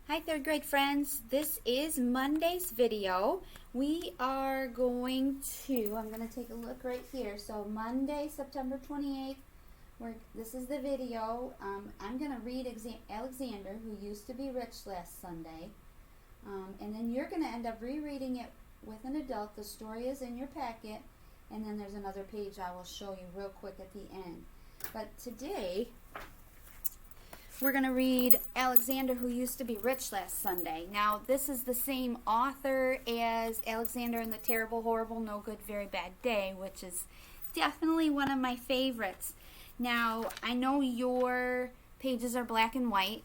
Hi third grade friends, this is Monday's video. We are going to, I'm going to take a look right here. So Monday, September 28th, this is the video. I'm going to read Alexander, who used to be rich last Sunday. And then you're going to end up rereading it with an adult. The story is in your packet. And then there's another page I will show you real quick at the end. But today, we're going to read Alexander, who used to be rich last Sunday. Now, this is the same author as Alexander and the Terrible, Horrible, No Good, Very Bad Day, which is definitely one of my favorites. Now, I know your pages are black and white.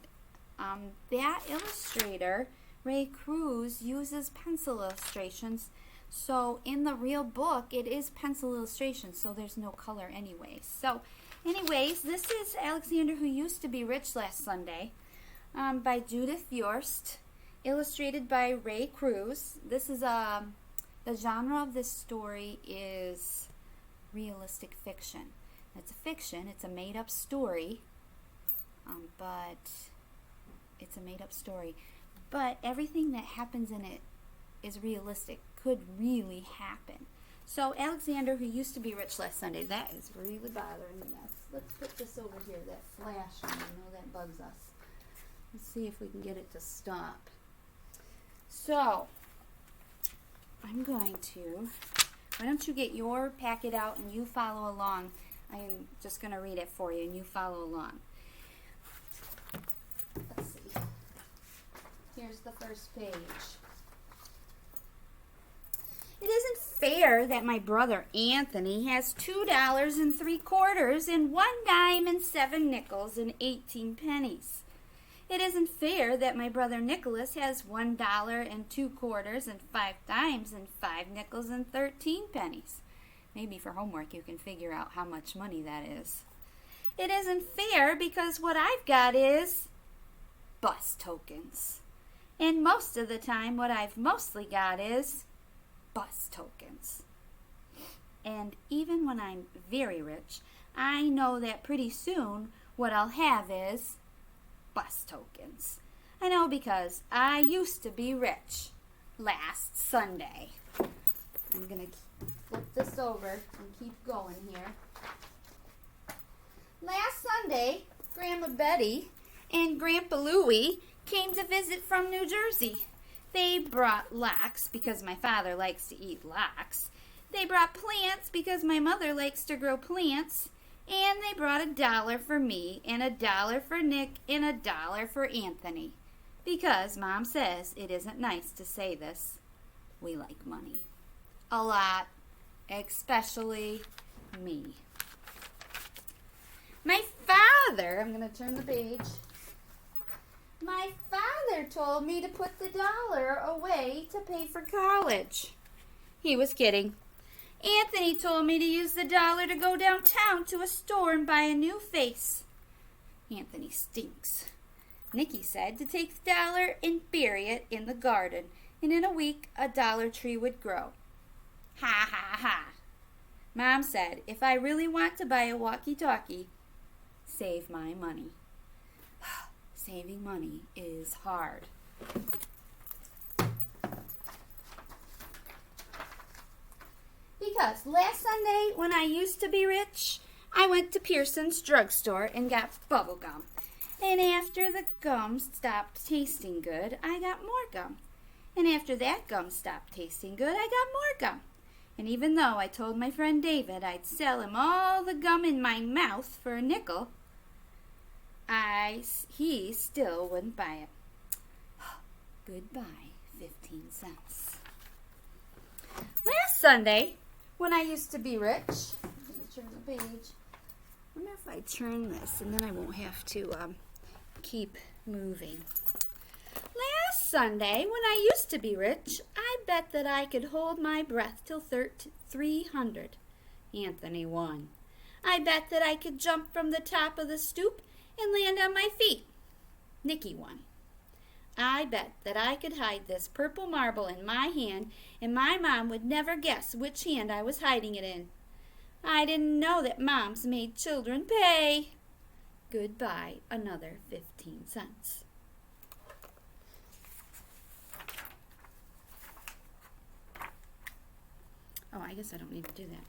That illustrator, Ray Cruz, uses pencil illustrations. So, in the real book, it is pencil illustrations, so there's no color anyway. So, anyways, this is Alexander, Who Used to Be Rich Last Sunday, by Judith Yorst, illustrated by Ray Cruz. This is the genre of this story is realistic fiction. It's a fiction. It's a made-up story, but it's a made-up story. But everything that happens in it is realistic. Could really happen. So Alexander, who used to be rich last Sunday, that is really bothering me. Let's put this over here, that flash one. I know that bugs us. Let's see if we can get it to stop. So, I'm going to, why don't you get your packet out and you follow along. I'm just going to read it for you and you follow along. Let's see. Here's the first page. It isn't fair that my brother Anthony has $2.75 and 1 dime and 7 nickels and 18 pennies. It isn't fair that my brother Nicholas has $1 and 2 quarters and 5 dimes and 5 nickels and 13 pennies. Maybe for homework you can figure out how much money that is. It isn't fair because what I've got is bus tokens. And most of the time what I've mostly got is bus tokens. And even when I'm very rich, I know that pretty soon what I'll have is bus tokens. I know because I used to be rich last Sunday. I'm going to flip this over and keep going here. Last Sunday, Grandma Betty and Grandpa Louie came to visit from New Jersey. They brought lox because my father likes to eat lox. They brought plants because my mother likes to grow plants. And they brought $1 for me and $1 for Nick and $1 for Anthony. Because Mom says it isn't nice to say this. We like money. A lot. Especially me. My father, I'm going to turn the page. My father told me to put the $1 away to pay for college. He was kidding. Anthony told me to use the $1 to go downtown to a store and buy a new face. Anthony stinks. Nicky said to take the $1 and bury it in the garden, and in a week a $1 tree would grow. Ha ha ha. Mom said if I really want to buy a walkie-talkie, save my money. Saving money is hard. Because last Sunday, when I used to be rich, I went to Pearson's drugstore and got bubble gum. And after the gum stopped tasting good, I got more gum. And after that gum stopped tasting good, I got more gum. And even though I told my friend David I'd sell him all the gum in my mouth for a nickel, he still wouldn't buy it. Goodbye, 15 cents. Last Sunday, when I used to be rich, I'm going to turn the page. I wonder if I turn this and then I won't have to keep moving. Last Sunday, when I used to be rich, I bet that I could hold my breath till 300. Anthony won. I bet that I could jump from the top of the stoop and land on my feet. Nicky won. I bet that I could hide this purple marble in my hand and my mom would never guess which hand I was hiding it in. I didn't know that moms made children pay. Goodbye, another 15 cents. Oh, I guess I don't need to do that.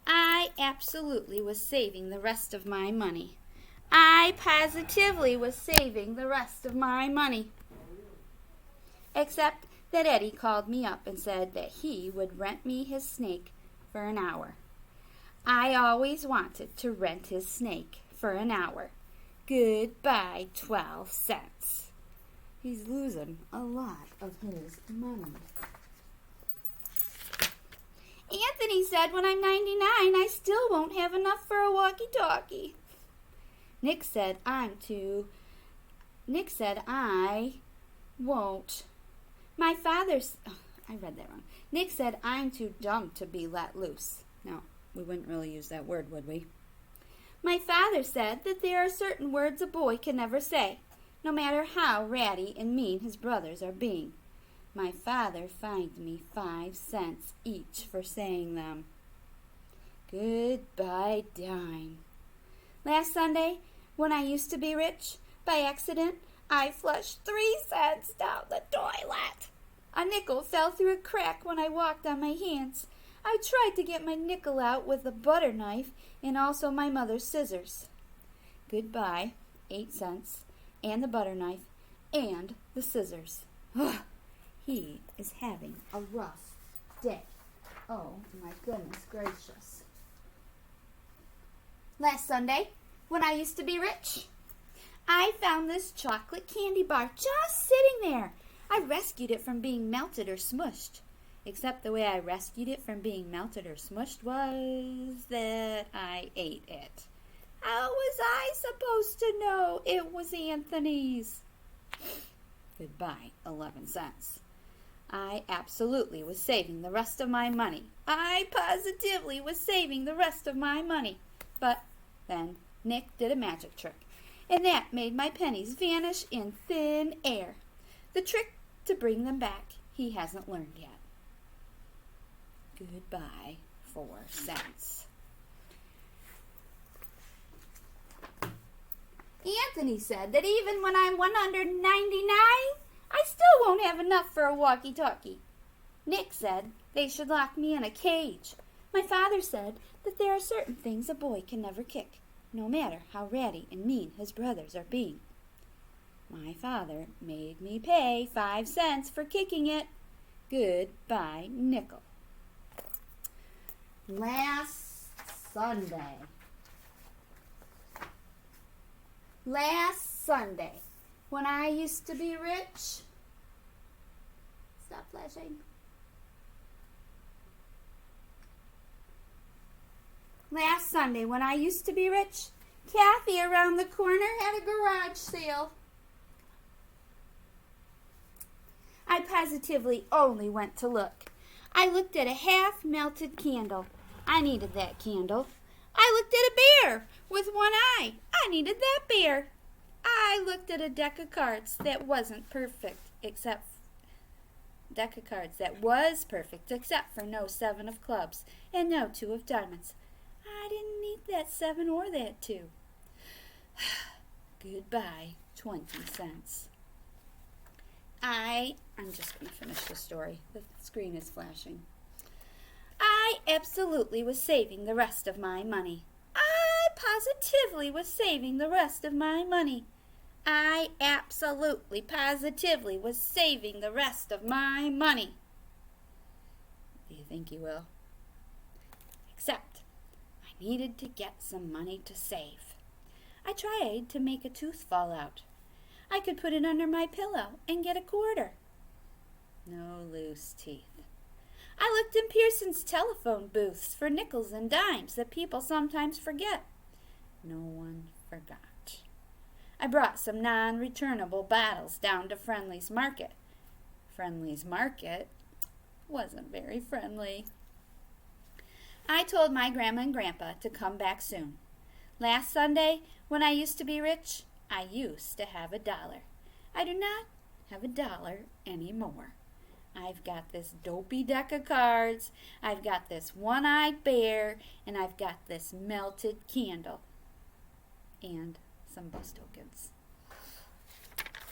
I absolutely was saving the rest of my money. I positively was saving the rest of my money. Except that Eddie called me up and said that he would rent me his snake for an hour. I always wanted to rent his snake for an hour. Goodbye, 12 cents. He's losing a lot of his money. Anthony said when I'm 99, I still won't have enough for a walkie-talkie. Nick said I won't. My father's... Oh, I read that wrong. Nick said I'm too dumb to be let loose. No, we wouldn't really use that word, would we? My father said that there are certain words a boy can never say, no matter how ratty and mean his brothers are being. My father fined me 5 cents each for saying them. Goodbye, dime. Last Sunday, when I used to be rich, by accident, I flushed 3 cents down the toilet. A nickel fell through a crack when I walked on my hands. I tried to get my nickel out with a butter knife and also my mother's scissors. Goodbye, 8 cents, and the butter knife, and the scissors. Ugh. He is having a rough day. Oh, my goodness gracious. Last Sunday, when I used to be rich, I found this chocolate candy bar just sitting there. I rescued it from being melted or smushed. Except the way I rescued it from being melted or smushed was that I ate it. How was I supposed to know it was Anthony's? Goodbye, 11 cents. I absolutely was saving the rest of my money. I positively was saving the rest of my money. But then Nick did a magic trick, and that made my pennies vanish in thin air. The trick to bring them back he hasn't learned yet. Goodbye, 4 cents. Anthony said that even when I'm 199, I still won't have enough for a walkie-talkie. Nick said they should lock me in a cage. My father said that there are certain things a boy can never kick, no matter how ratty and mean his brothers are being. My father made me pay 5 cents for kicking it. Goodbye, nickel. Last Sunday, when I used to be rich. Stop flashing. Last Sunday, when I used to be rich, Kathy around the corner had a garage sale. I positively only went to look. I looked at a half-melted candle. I needed that candle. I looked at a bear with one eye. I needed that bear. I looked at a deck of cards that was perfect except for no 7 of clubs and no 2 of diamonds. I didn't need that 7 or that 2. Goodbye, 20 cents. I'm just going to finish the story. The screen is flashing. I absolutely was saving the rest of my money. I positively was saving the rest of my money. I absolutely, positively was saving the rest of my money. Do you think you will? Except I needed to get some money to save. I tried to make a tooth fall out. I could put it under my pillow and get a quarter. No loose teeth. I looked in Pearson's telephone booths for nickels and dimes that people sometimes forget. No one forgot. I brought some non-returnable bottles down to Friendly's Market. Friendly's Market wasn't very friendly. I told my grandma and grandpa to come back soon. Last Sunday, when I used to be rich, I used to have $1. I do not have $1 anymore. I've got this dopey deck of cards, I've got this one-eyed bear, and I've got this melted candle. And some bus tokens.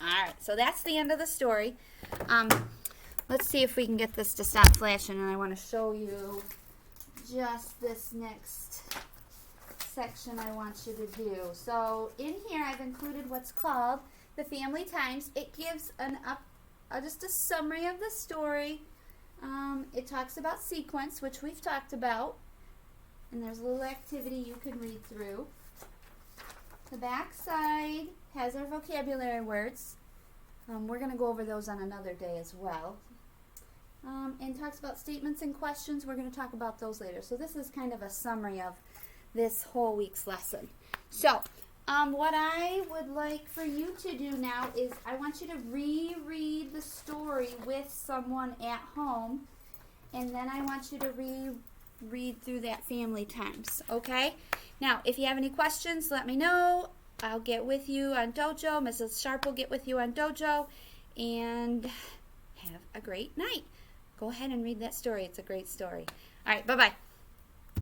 Alright, so that's the end of the story. Let's see if we can get this to stop flashing, and I want to show you just this next section I want you to do. So in here I've included what's called the Family Times. It gives just a summary of the story. It talks about sequence, which we've talked about, and there's a little activity you can read through. The back side has our vocabulary words. We're going to go over those on another day as well. And talks about statements and questions. We're going to talk about those later. So this is kind of a summary of this whole week's lesson. So what I would like for you to do now is I want you to reread the story with someone at home, and then I want you to read through that Family Times, okay? Now, if you have any questions, let me know. I'll get with you on Dojo. Mrs. Sharp will get with you on Dojo, and have a great night. Go ahead and read that story. It's a great story. All right, bye-bye.